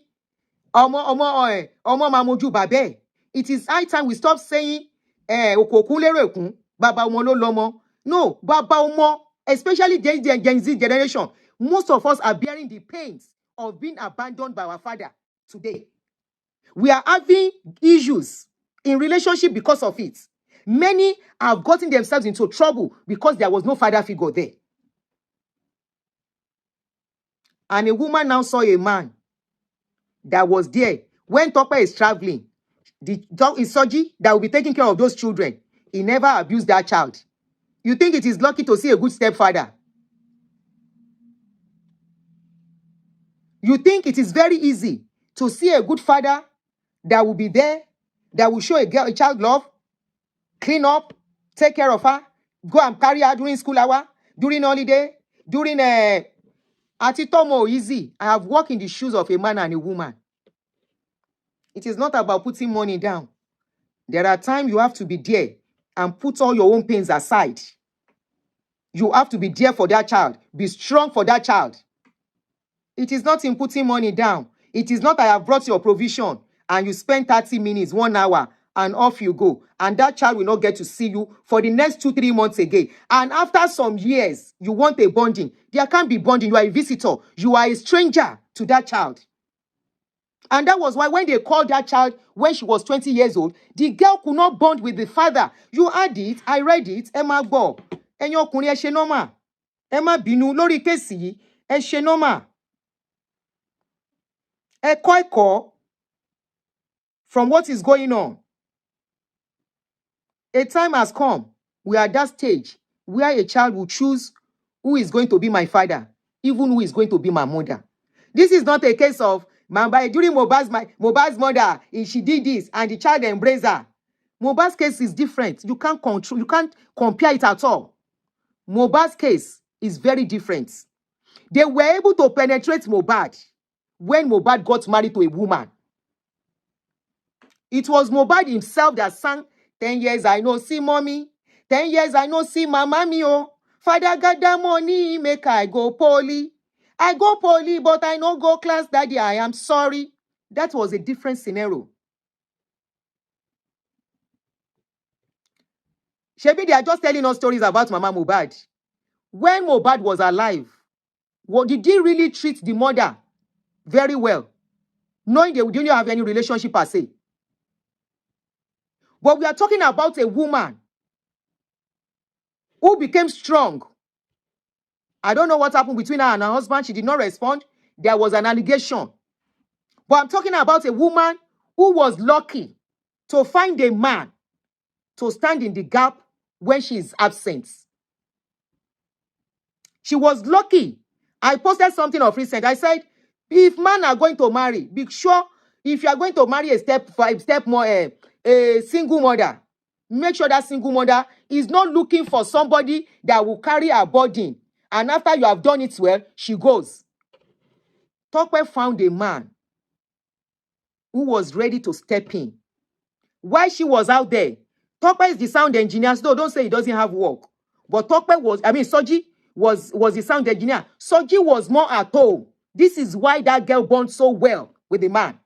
Omo mamoju babe. It is high time we stop saying, okokun lero ekun, baba omo lo lomo. No, baba omo, especially Gen Z generation, most of us are bearing the pains of being abandoned by our father today. We are having issues in relationship because of it. Many have gotten themselves into trouble because there was no father figure there. And a woman now saw a man that was there. When Tope is traveling, the dog is Soji that will be taking care of those children. He never abused that child. You think it is lucky to see a good stepfather? You think it is very easy to see a good father that will be there, that will show a child love, clean up, take care of her, go and carry her during school hour, during holiday, during Atitomo easy. I have walked in the shoes of a man and a woman. It is not about putting money down. There are times you have to be there and put all your own pains aside. You have to be there for that child. Be strong for that child. It is not in putting money down. It is not I have brought your provision and you spend 30 minutes, 1 hour, and off you go. And that child will not get to see you for the next 2-3 months again. And after some years, you want a bonding. There can't be bonding. You are a visitor. You are a stranger to that child. And that was why when they called that child when she was 20 years old, the girl could not bond with the father. You had it, I read it, Emma Go. Enyo ọkùnrin ẹ ṣe normal. Emma bínú lórí kéèsì yìí, ẹ ṣe normal. Ẹ kọ́ ẹ̀kọ́ from what is going on. A time has come. We are at that stage where a child will choose who is going to be my father, even who is going to be my mother. This is not a case of during Mohbad's mother, she did this and the child embraced her. Mohbad's case is different. You can't compare it at all. Mohbad's case is very different. They were able to penetrate Mohbad when Mohbad got married to a woman. It was Mohbad himself that sang 10 years I no see mommy, 10 years I no see my mommy, oh. Father got that money, make I go poly. I go poly, but I no go class, daddy, I am sorry. That was a different scenario. Shebi, they are just telling us stories about Mama Mohbad. When Mohbad was alive, did he really treat the mother very well? Knowing they didn't have any relationship per se. But we are talking about a woman who became strong. I don't know what happened between her and her husband. She did not respond. There was an allegation. But I'm talking about a woman who was lucky to find a man to stand in the gap when she is absent. She was lucky. I posted something of recent. I said, if men are going to marry, be sure if you are going to marry a single mother, make sure that single mother is not looking for somebody that will carry her burden. And after you have done it well, she goes. Tope found a man who was ready to step in. While she was out there, Tope is the sound engineer. So don't say he doesn't have work. But Soji was the sound engineer. Soji was more at home. This is why that girl bonds so well with the man.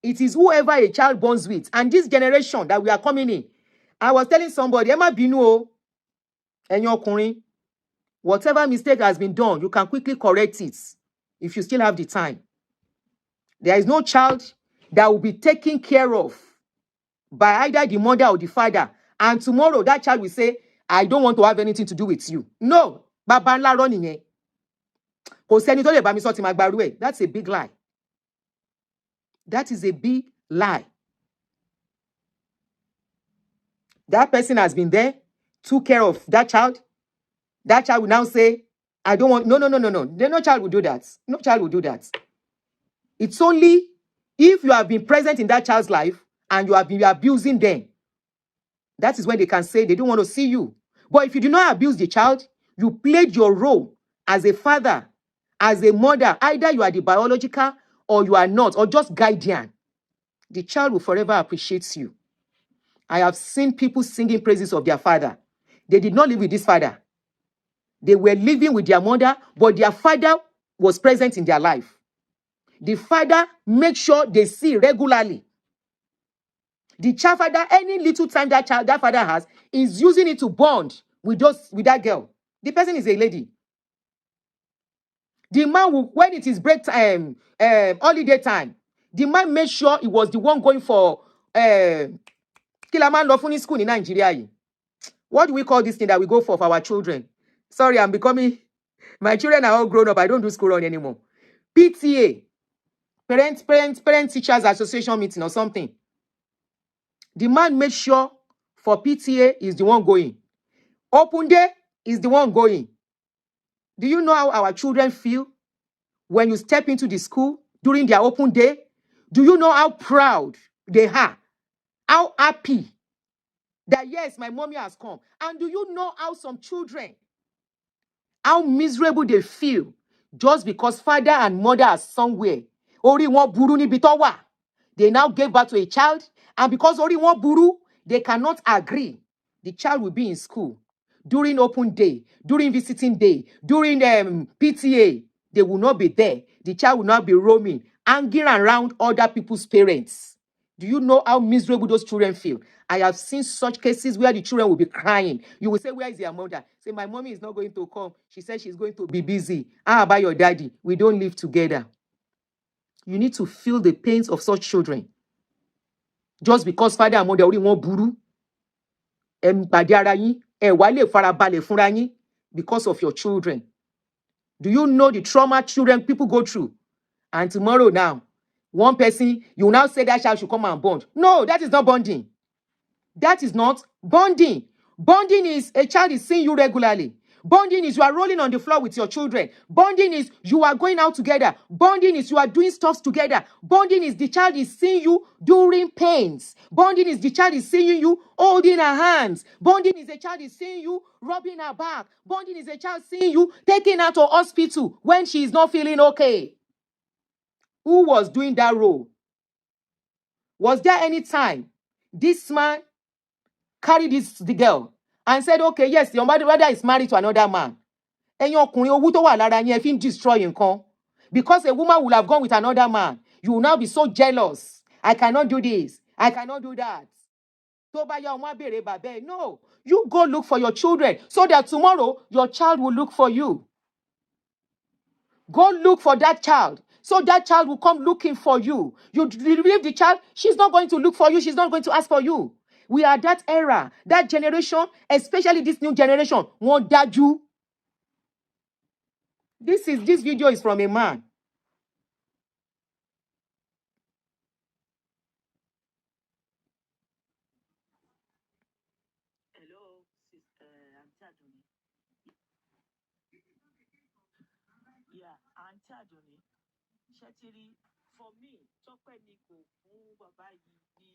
It is whoever a child bonds with. And this generation that we are coming in, I was telling somebody, Emma Binu, Enyo whatever mistake has been done, you can quickly correct it if you still have the time. There is no child that will be taken care of by either the mother or the father. And tomorrow that child will say, I don't want to have anything to do with you. No. Baba ńlá rọ́ nìyẹn. Kò sẹ́ni tó lè bá mi sọ tí màá gbarú ẹ̀. That's a big lie. That is a big lie. That person has been there, took care of that child. That child will now say, I don't want, no. No child will do that. No child will do that. It's only if you have been present in that child's life and you have been abusing them, that is when they can say they don't want to see you. But if you do not abuse the child, you played your role as a father, as a mother. Either you are the biological or you are not, or just guardian. The child will forever appreciate you. I have seen people singing praises of their father. They did not live with this father. They were living with their mother, but their father was present in their life. The father makes sure they see regularly. The child father, any little time that father has, is using it to bond with that girl. The person is a lady. The man will, when it is break time, holiday time, the man made sure he was the one going for kila man lọ fún ní school in Nigeria. What do we call this thing that we go for our children? Sorry, my children are all grown up. I don't do school run anymore. PTA, Parent Teachers Association meeting or something. The man made sure for PTA is the one going. Open day is the one going. Do you know how our children feel when you step into the school during their open day? Do you know how proud they are? How happy that, yes, my mommy has come. And do you know how some children, how miserable they feel just because father and mother are somewhere? Ori wọn burú níbi tó wà. They now gave birth to a child, and because ori wọn burú, they cannot agree. The child will be in school during open day, during visiting day, during PTA. They will not be there. The child will not be roaming, hanging around other people's parents. Do you know how miserable those children feel? I have seen such cases where the children will be crying. You will say, where is their mother? Say, my mommy is not going to come. She said she's going to be busy. How about your daddy? We don't live together. You need to feel the pains of such children. Just because father and mother only want buru, because of your children. Do you know the trauma children people go through? And tomorrow now, one person, you now say that child should come and bond. No, that is not bonding. That is not bonding. Bonding is a child is seeing you regularly. Bonding is you are rolling on the floor with your children. Bonding is you are going out together. Bonding is you are doing stuff together. Bonding is the child is seeing you during pains. Bonding is the child is seeing you holding her hands. Bonding is the child is seeing you rubbing her back. Bonding is a child seeing you taking her to hospital when she is not feeling okay. Who was doing that role? Was there any time this man carried the girl and said, okay, yes, your brother is married to another man? And your destroy nǹkan. Because a woman will have gone with another man, you will now be so jealous. I cannot do this. I cannot do that. No, you go look for your children so that tomorrow your child will look for you. Go look for that child. So that child will come looking for you. You leave the child, she's not going to look for you. She's not going to ask for you. We are that era, that generation, especially this new generation. Wọ́n dájú. This video is from a man. Hello, Aunty Adunni. Yeah, Aunty Adunni. Shetiri, for me, Tope ni kò fún bàbá yìí ní.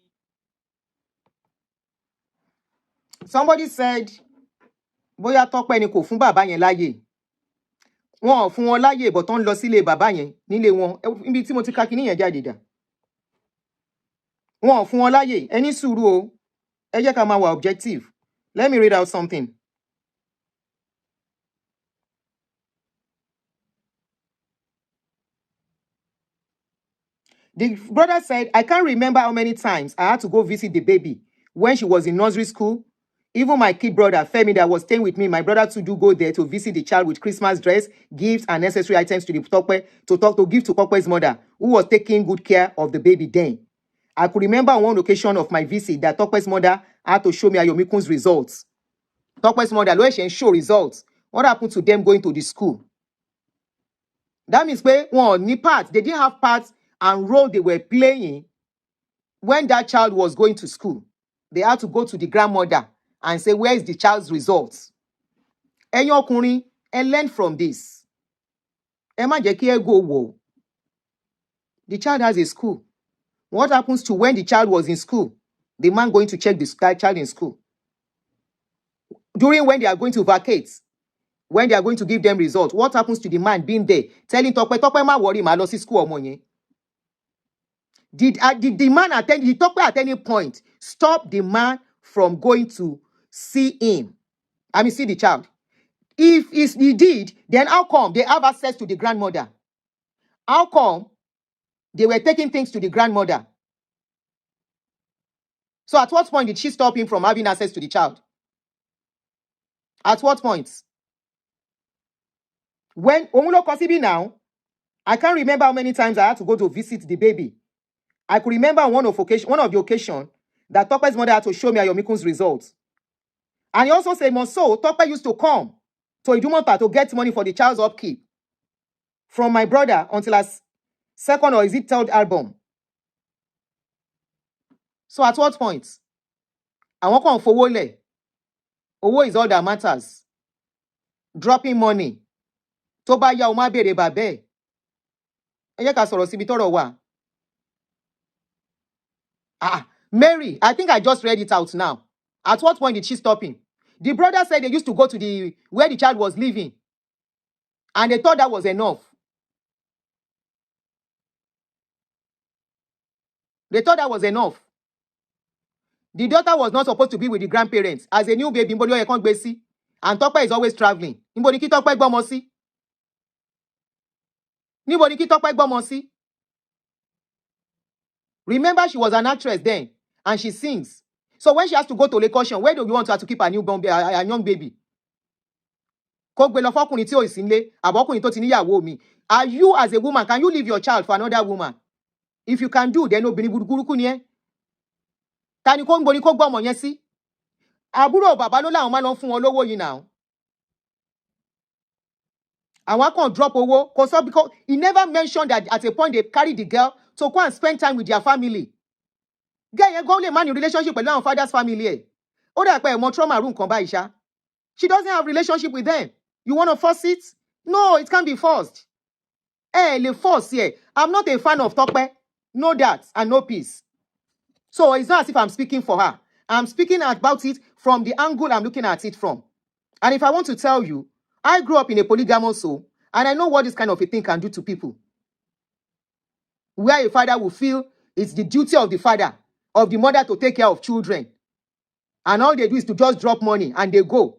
Somebody said, bóyá Tope ni kò fún bàbá yẹn láyè. Wọ́n ò fún wọn láyè, but wọ́n lọ sílé bàbá yẹn nílé wọn. Ibi tí mo ti ka kíní yẹn jáde dà. Wọ́n ò fún wọn láyè. Ẹ ní sùúrù o. Ẹ jẹ́ ká máa wà objective. Let me read out something. The brother said, I can't remember how many times I had to go visit the baby when she was in nursery school. Even my kid brother, Femi, that was staying with me, my brother to do go there to visit the child with Christmas dress, gifts, and necessary items to the to give to Tope's mother, who was taking good care of the baby then. I could remember on one occasion of my visit that Tope's mother had to show me Ayomikun's results. Tope's mother, Loeshen show results. What happened to them going to the school? That means they didn't have parts and role they were playing when that child was going to school. They had to go to the grandmother and say, where is the child's results? Ẹ̀yin ọkùnrin, learn from this. Ẹ má jẹ́ kí ẹ go whoa. The child has a school. What happens to when the child was in school? The man going to check the child in school. During when they are going to vacate, when they are going to give them results, what happens to the man being there, telling Tope má worry, má lọ sí school ọmọ yẹn? Did the man Tope at any point stop the man from going to see the child? If he did, then how come they have access to the grandmother? How come they were taking things to the grandmother? So at what point did she stop him from having access to the child? At what point? When Omulo Kosibi now, I can't remember how many times I had to go to visit the baby. I could remember on one of the occasions that Tope's mother had to show me Ayomikun's results. And he also said, so Tope used to come to Idumota to get money for the child's upkeep from my brother until his second or is it third album. So at what point? I want to fowó lẹ̀. Owó is all that matters. Dropping money. Tó bá yá o má béèrè bàbá ẹ̀. Ẹ jẹ́ ká sọ̀rọ̀ síbi tọ́rọ̀ wà. Mary, I think I just read it out now. At what point did she stop him? The brother said they used to go to where the child was living. And they thought that was enough. They thought that was enough. The daughter was not supposed to be with the grandparents. As a new baby, and Tope is always traveling. Remember, she was an actress then, and she sings. So when she has to go to Lagos, where do you want her to keep a young baby? Are you as a woman, can you leave your child for another woman? If you can do, then no biniburukuruku ni e. Tani ko ngboni ko gbomo yen si. Àbúrò bàbá ló làwọn máa lọ fún wọn lówó yìí now. Àwọn kan drop owó, because he never mentioned that at a point they carried the girl to go and spend time with their family. Girl yẹn go le man in relationship pẹ̀lú àwọn father's family ẹ̀. Ó dà pé mo trauma room kan báyìí ṣá. She doesn't have relationship with them. You want to force it? No, it can't be forced. Le force here. I'm not a fan of Tope. Know that and no peace. So it's not as if I'm speaking for her. I'm speaking about it from the angle I'm looking at it from. And if I want to tell you, I grew up in a polygamous home, and I know what this kind of a thing can do to people. Where a father will feel it's the duty of the father, of the mother to take care of children. And all they do is to just drop money and they go.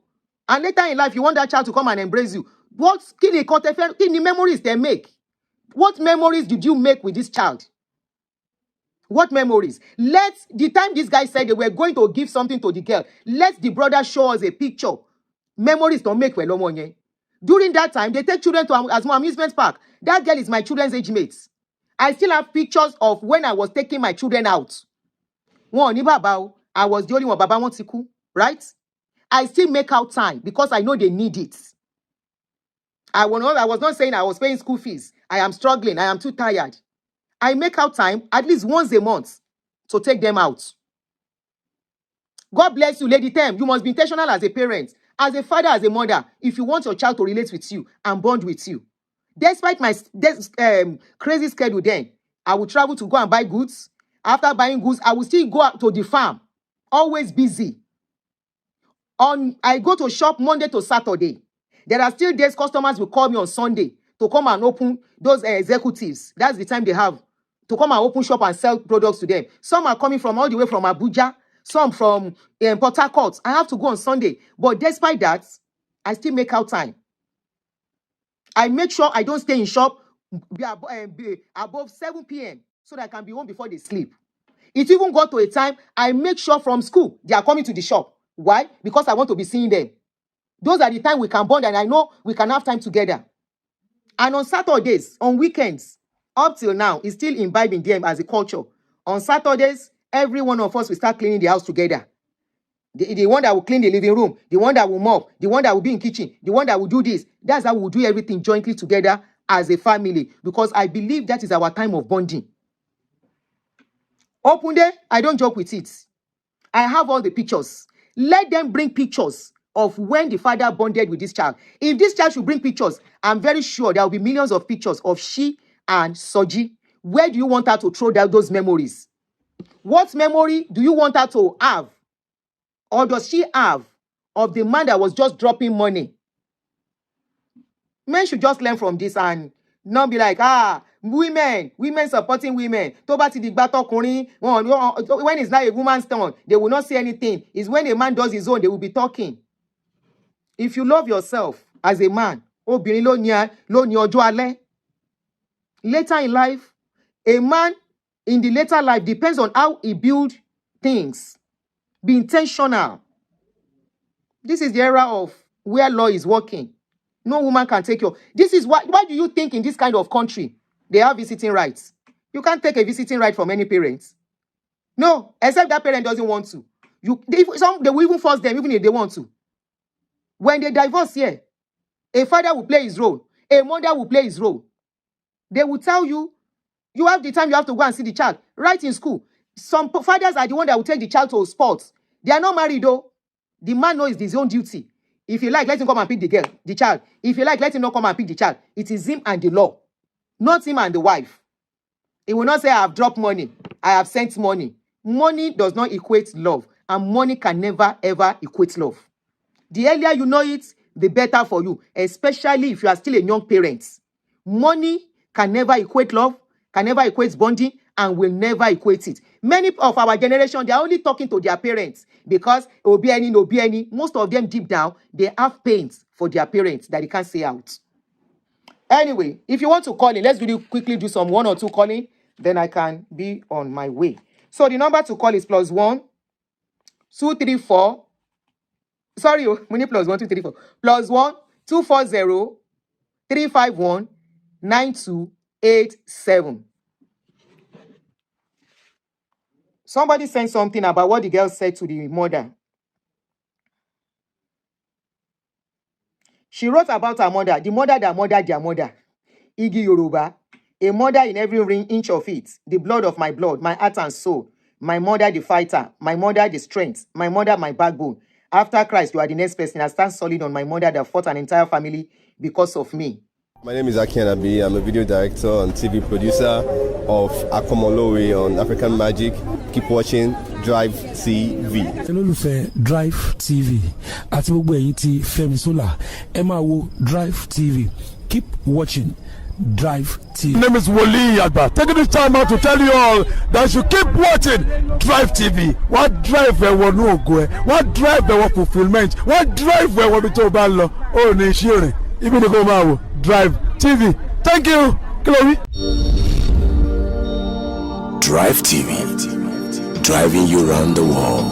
And later in life, you want that child to come and embrace you. What memories they make? What memories did you make with this child? What memories? The time this guy said they were going to give something to the girl, let the brother show us a picture. Memories don't make well. During that time, they take children to Asmo amusement park. That girl is my children's age mate. I still have pictures of when I was taking my children out. I was the only one, Baba wants to right? I still make out time because I know they need it. I was not saying I was paying school fees. I am struggling. I am too tired. I make out time at least once a month to take them out. God bless you, Lady Tem. You must be intentional as a parent, as a father, as a mother, if you want your child to relate with you and bond with you. Despite my crazy schedule then, I will travel to go and buy goods. After buying goods, I will still go out to the farm. Always busy. I go to shop Monday to Saturday. There are still days customers will call me on Sunday to come and open those executives. That's the time they have to come and open shop and sell products to them. Some are coming from all the way from Abuja, some from Port Harcourt. I have to go on Sunday. But despite that, I still make out time. I make sure I don't stay in shop above 7 p.m. so that I can be home before they sleep. It even got to a time, I make sure from school, they are coming to the shop. Why? Because I want to be seeing them. Those are the time we can bond, and I know we can have time together. And on Saturdays, on weekends, up till now, it's still imbibing them as a culture. On Saturdays, every one of us will start cleaning the house together. The one that will clean the living room, the one that will mop, the one that will be in kitchen, the one that will do this. That's how we'll do everything jointly together as a family, because I believe that is our time of bonding. Open day, I don't joke with it. I have all the pictures. Let them bring pictures of when the father bonded with this child. If this child should bring pictures, I'm very sure there will be millions of pictures of she and Soji. Where do you want her to throw down those memories? What memory do you want her to have? Or does she have of the man that was just dropping money? Men should just learn from this and not be like, women supporting women. When it's not a woman's turn, they will not say anything. It's when a man does his own, they will be talking. If you love yourself as a man, later in life, a man in the later life depends on how he builds things. Be intentional. This is the era of where law is working. No woman can take your... This is why do you think in this kind of country they have visiting rights? You can't take a visiting right from any parents. No, except that parent doesn't want to. They will even force them, even if they want to. When they divorce here, a father will play his role. A mother will play his role. They will tell you, you have the time, you have to go and see the child. Right in school. Some fathers are the one that will take the child to sports. They are not married though. The man knows his own duty. If you like, let him come and pick the child. If you like, let him not come and pick the child. It is him and the law, not him and the wife. He will not say, I have dropped money. I have sent money. Money does not equate love. And money can never, ever equate love. The earlier you know it, the better for you. Especially if you are still a young parent. Money can never equate love, can never equate bonding, and will never equate it. Many of our generation, they are only talking to their parents because Obiani, no Obiani. Most of them deep down, they have pains for their parents that they can't say out. Anyway, if you want to call in, let's quickly do some 1 or 2 calling, then I can be on my way. So the number to call is +1 234. Sorry, we need +1 234. +1 240 351 9287. Somebody sent something about what the girl said to the mother. She wrote about her mother, the mother that murdered their mother. Igi Yoruba, a mother in every inch of it, the blood of my blood, my heart and soul. My mother, the fighter. My mother, the strength. My mother, my backbone. After Christ, you are the next person. I stand solid on my mother that fought an entire family because of me. My name is Aunty Adunni. I'm a video director and TV producer of Akomolowe on African Magic. Keep watching Drivetv. Olólùfẹ́ Drivetv àti gbogbo ẹ̀yin tí Fẹ́mi Sola ẹ máa wo Drivetv. Keep watching Drivetv. My name is Wole Agba. Taking this time out to tell you all that you keep watching Drivetv. What drive ẹ̀wọ̀ ní ògo ẹ̀? What drive ẹ̀wọ̀ fulfilment? What drive ẹ̀wọ̀ bí tó o bá lọ? Ó ní iṣẹ́ rìn. Ibi ni kò máa wò Drivetv. Thank you. Chloe. Drivetv. Driving you around the world.